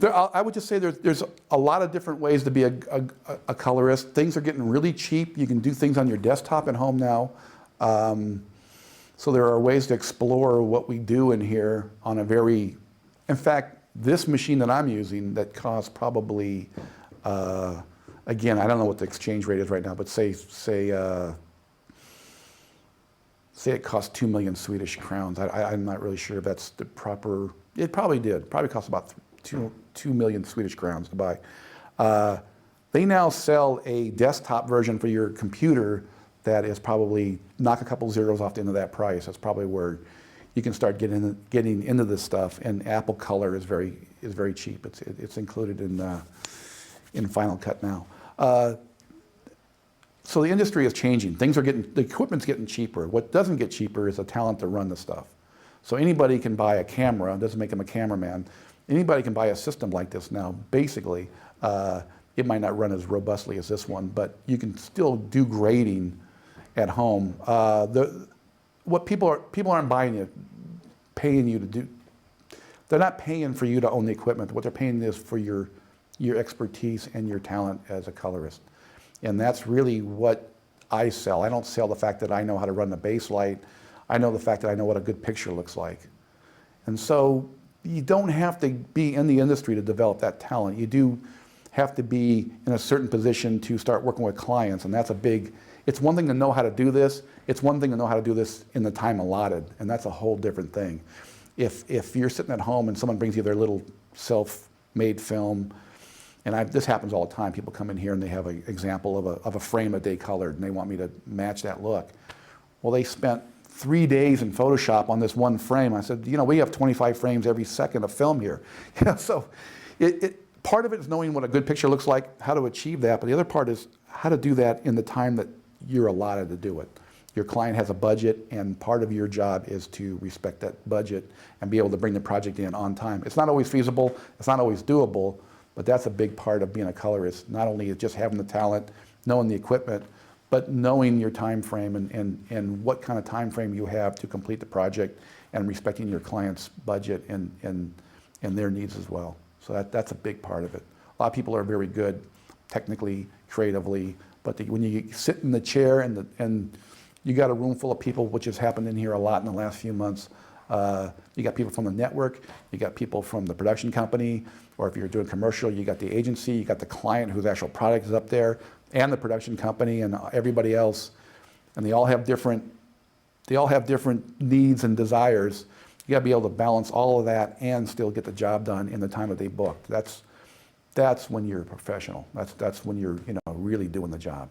I would just say there's a lot of different ways to be a colorist. Things are getting really cheap. You can do things on your desktop at home now. So there are ways to explore what we do in here on a very, in fact, this machine that I'm using that costs probably, again, I don't know what the exchange rate is right now, but say it cost 2 million Swedish crowns. I'm not really sure if that's the proper, it probably did. Probably cost about 2 million Swedish crowns to buy. They now sell a desktop version for your computer that is probably knock a couple zeros off the end of that price. That's probably where you can start getting into this stuff. And Apple Color is very cheap. It's included in Final Cut now. So the industry is changing. The equipment's getting cheaper. What doesn't get cheaper is the talent to run the stuff. So anybody can buy a camera. It doesn't make them a cameraman. Anybody can buy a system like this now. Basically, it might not run as robustly as this one, but you can still do grading at home. What people aren't paying you to do. They're not paying for you to own the equipment. What they're paying is for your expertise and your talent as a colorist. And that's really what I sell. I don't sell the fact that I know how to run the Baselight. I know the fact that I know what a good picture looks like. And so you don't have to be in the industry to develop that talent. You do have to be in a certain position to start working with clients, and that's a big, it's one thing to know how to do this. It's one thing to know how to do this in the time allotted, and that's a whole different thing. If you're sitting at home and someone brings you their little self-made film, and this happens all the time. People come in here and they have an example of a frame that they colored, and they want me to match that look. Well, they spent 3 days in Photoshop on this one frame. I said, we have 25 frames every second of film here. So part of it is knowing what a good picture looks like, how to achieve that, but the other part is how to do that in the time that you're allotted to do it. Your client has a budget, and part of your job is to respect that budget and be able to bring the project in on time. It's not always feasible, it's not always doable, but that's a big part of being a colorist. Not only is just having the talent, knowing the equipment, but knowing your time frame and what kind of time frame you have to complete the project, and respecting your client's budget and their needs as well. So that's a big part of it. A lot of people are very good technically, creatively, but when you sit in the chair and you got a room full of people, which has happened in here a lot in the last few months. You got people from the network, you got people from the production company, or if you're doing commercial, you got the agency, you got the client whose actual product is up there, and the production company and everybody else, and they all have different needs and desires. You got to be able to balance all of that and still get the job done in the time that they booked. That's when you're a professional. That's when you're really doing the job.